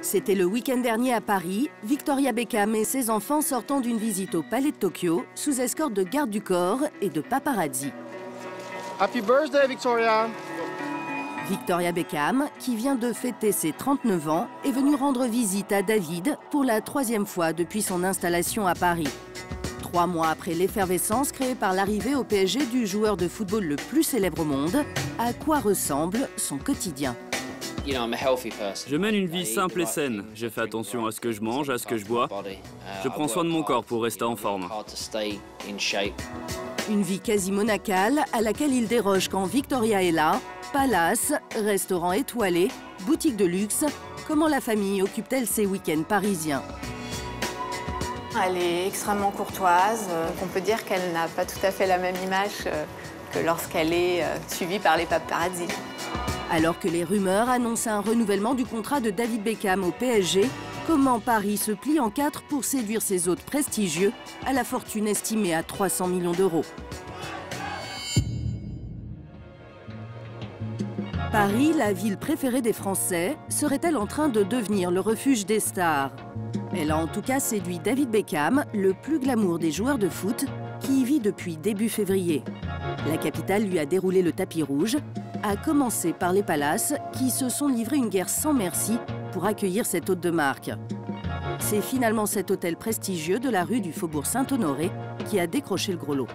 C'était le week-end dernier à Paris, Victoria Beckham et ses enfants sortant d'une visite au Palais de Tokyo sous escorte de gardes du corps et de paparazzi. Happy birthday, Victoria! Victoria Beckham, qui vient de fêter ses 39 ans, est venue rendre visite à David pour la 3e fois depuis son installation à Paris. 3 mois après l'effervescence créée par l'arrivée au PSG du joueur de football le plus célèbre au monde, à quoi ressemble son quotidien? Je mène une vie simple et saine. Je fais attention à ce que je mange, à ce que je bois. Je prends soin de mon corps pour rester en forme. Une vie quasi monacale à laquelle il déroge quand Victoria est là. Palace, restaurant étoilé, boutique de luxe. Comment la famille occupe-t-elle ses week-ends parisiens? Elle est extrêmement courtoise. On peut dire qu'elle n'a pas tout à fait la même image que lorsqu'elle est suivie par les paparazzi. Alors que les rumeurs annoncent un renouvellement du contrat de David Beckham au PSG, comment Paris se plie en 4 pour séduire ses hôtes prestigieux à la fortune estimée à 300 millions d'euros? Paris, la ville préférée des Français, serait-elle en train de devenir le refuge des stars? Elle a en tout cas séduit David Beckham, le plus glamour des joueurs de foot, qui y vit depuis début février. La capitale lui a déroulé le tapis rouge, à commencer par les palaces qui se sont livrés une guerre sans merci pour accueillir cet hôte de marque. C'est finalement cet hôtel prestigieux de la rue du Faubourg Saint-Honoré qui a décroché le gros lot.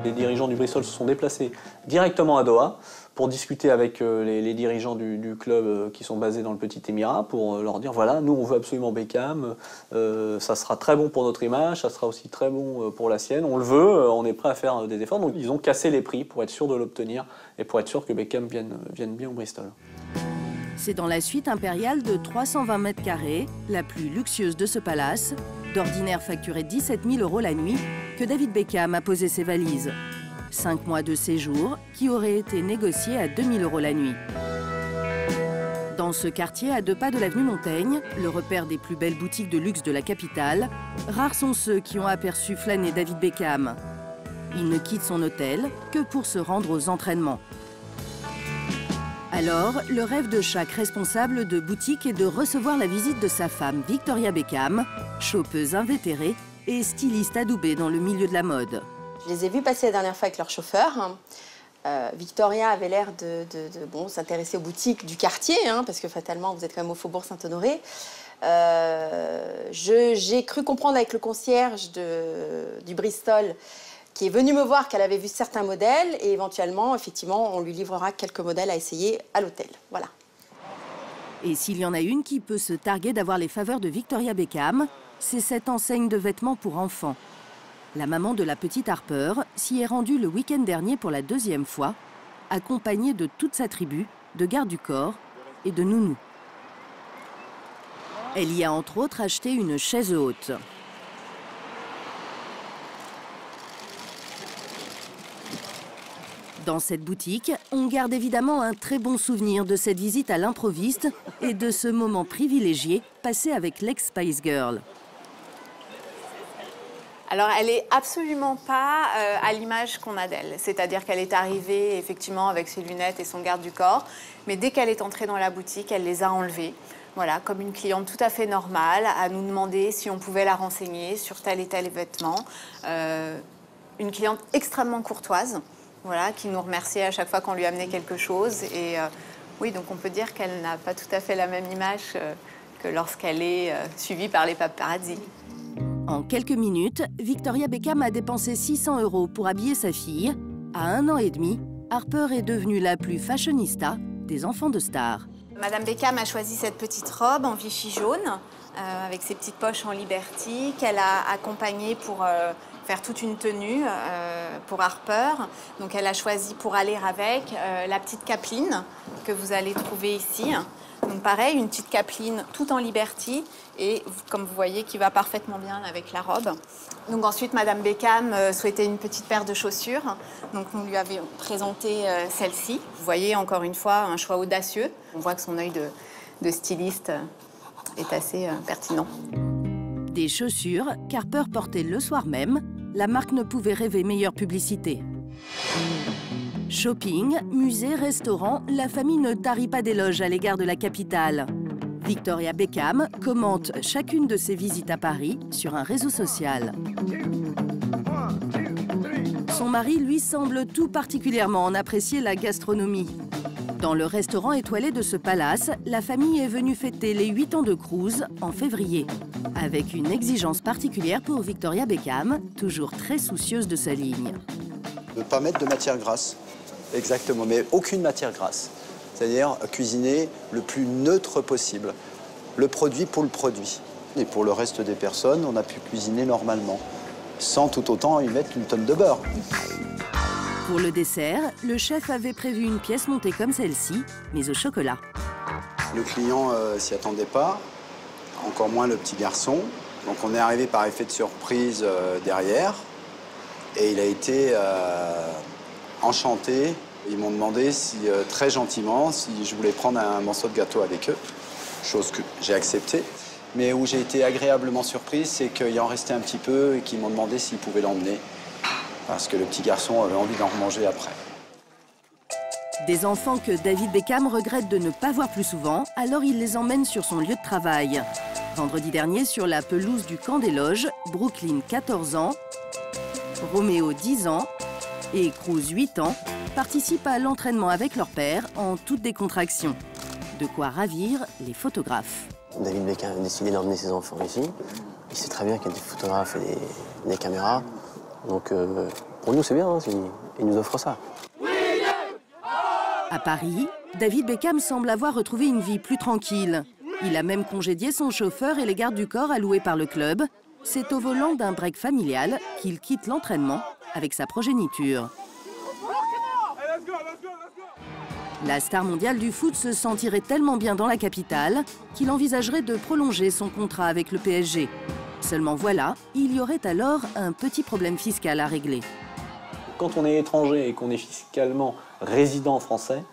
Les dirigeants du Bristol se sont déplacés directement à Doha pour discuter avec les dirigeants du club qui sont basés dans le Petit Émirat pour leur dire voilà, nous on veut absolument Beckham, ça sera très bon pour notre image, ça sera aussi très bon pour la sienne, on le veut, on est prêt à faire des efforts. Donc ils ont cassé les prix pour être sûr de l'obtenir et pour être sûr que Beckham vienne bien au Bristol. C'est dans la suite impériale de 320 mètres carrés, la plus luxueuse de ce palace, d'ordinaire facturée 17 000 € la nuit, que David Beckham a posé ses valises. 5 mois de séjour qui auraient été négociés à 2 000 € la nuit. Dans ce quartier, à 2 pas de l'avenue Montaigne, le repère des plus belles boutiques de luxe de la capitale, rares sont ceux qui ont aperçu flâner David Beckham. Il ne quitte son hôtel que pour se rendre aux entraînements. Alors, le rêve de chaque responsable de boutique est de recevoir la visite de sa femme Victoria Beckham, chopeuse invétérée et styliste adoubée dans le milieu de la mode. Je les ai vus passer la dernière fois avec leur chauffeur. Victoria avait l'air de s'intéresser aux boutiques du quartier, parce que fatalement, vous êtes quand même au Faubourg Saint-Honoré. J'ai cru comprendre avec le concierge du Bristol qui est venu me voir qu'elle avait vu certains modèles et éventuellement, effectivement, on lui livrera quelques modèles à essayer à l'hôtel. Voilà. Et s'il y en a une qui peut se targuer d'avoir les faveurs de Victoria Beckham, c'est cette enseigne de vêtements pour enfants. La maman de la petite Harper s'y est rendue le week-end dernier pour la 2e fois, accompagnée de toute sa tribu, de gardes du corps et de nounous. Elle y a entre autres acheté une chaise haute. Dans cette boutique, on garde évidemment un très bon souvenir de cette visite à l'improviste et de ce moment privilégié passé avec l'ex-Spice Girl. Alors, elle n'est absolument pas à l'image qu'on a d'elle. C'est-à-dire qu'elle est arrivée, effectivement, avec ses lunettes et son garde du corps. Mais dès qu'elle est entrée dans la boutique, elle les a enlevées. Voilà, comme une cliente tout à fait normale, à nous demander si on pouvait la renseigner sur tel et tel vêtement. Une cliente extrêmement courtoise, voilà, qui nous remerciait à chaque fois qu'on lui amenait quelque chose. Et oui, donc on peut dire qu'elle n'a pas tout à fait la même image que lorsqu'elle est suivie par les paparazzi. En quelques minutes, Victoria Beckham a dépensé 600 € pour habiller sa fille. À 1 an et demi, Harper est devenue la plus fashionista des enfants de stars. Madame Beckham a choisi cette petite robe en Vichy jaune, avec ses petites poches en Liberty, qu'elle a accompagnée pour faire toute une tenue pour Harper. Donc elle a choisi pour aller avec la petite capeline que vous allez trouver ici. Donc pareil, une petite capeline tout en Liberty et comme vous voyez qui va parfaitement bien avec la robe. Donc ensuite, Madame Beckham souhaitait une petite paire de chaussures. Donc nous lui avions présenté celle-ci. Vous voyez encore une fois un choix audacieux. On voit que son œil de styliste est assez pertinent. Des chaussures qu'Harper portait le soir même. La marque ne pouvait rêver meilleure publicité. Shopping, musée, restaurant, la famille ne tarit pas d'éloges à l'égard de la capitale. Victoria Beckham commente chacune de ses visites à Paris sur un réseau social. Son mari, lui, semble tout particulièrement en apprécier la gastronomie. Dans le restaurant étoilé de ce palace, la famille est venue fêter les 8 ans de cruise en février. Avec une exigence particulière pour Victoria Beckham, toujours très soucieuse de sa ligne. Ne pas mettre de matière grasse. Exactement, mais aucune matière grasse. C'est-à-dire cuisiner le plus neutre possible. Le produit pour le produit. Et pour le reste des personnes, on a pu cuisiner normalement, sans tout autant y mettre une tonne de beurre. Pour le dessert, le chef avait prévu une pièce montée comme celle-ci, mais au chocolat. Le client s'y attendait pas, encore moins le petit garçon. Donc on est arrivé par effet de surprise derrière. Et il a été enchanté. Ils m'ont demandé très gentiment si je voulais prendre un morceau de gâteau avec eux, chose que j'ai acceptée. Mais où j'ai été agréablement surprise, c'est qu'il en restait un petit peu et qu'ils m'ont demandé s'ils pouvaient l'emmener. Parce que le petit garçon avait envie d'en remanger après. Des enfants que David Beckham regrette de ne pas voir plus souvent, alors il les emmène sur son lieu de travail. Vendredi dernier, sur la pelouse du Camp des Loges, Brooklyn, 14 ans, Roméo, 10 ans et Cruz, 8 ans, participent à l'entraînement avec leur père en toute décontraction. De quoi ravir les photographes. David Beckham a décidé d'emmener ses enfants ici. Il sait très bien qu'il y a des photographes et des caméras. Donc pour nous, c'est bien, hein, il nous offre ça. À Paris, David Beckham semble avoir retrouvé une vie plus tranquille. Il a même congédié son chauffeur et les gardes du corps alloués par le club. C'est au volant d'un break familial qu'il quitte l'entraînement avec sa progéniture. La star mondiale du foot se sentirait tellement bien dans la capitale qu'il envisagerait de prolonger son contrat avec le PSG. Seulement voilà, il y aurait alors un petit problème fiscal à régler. Quand on est étranger et qu'on est fiscalement résident français,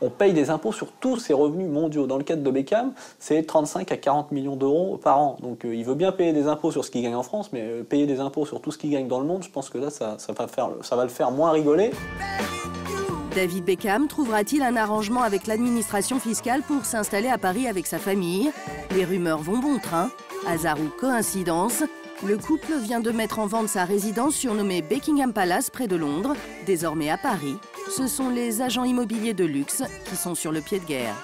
on paye des impôts sur tous ses revenus mondiaux. Dans le cadre de Beckham, c'est 35 à 40 millions d'euros par an. Donc il veut bien payer des impôts sur ce qu'il gagne en France, mais payer des impôts sur tout ce qu'il gagne dans le monde, je pense que là, ça va le faire moins rigoler. David Beckham trouvera-t-il un arrangement avec l'administration fiscale pour s'installer à Paris avec sa famille? Les rumeurs vont bon train. Hasard ou coïncidence, le couple vient de mettre en vente sa résidence surnommée Buckingham Palace près de Londres, désormais à Paris. Ce sont les agents immobiliers de luxe qui sont sur le pied de guerre.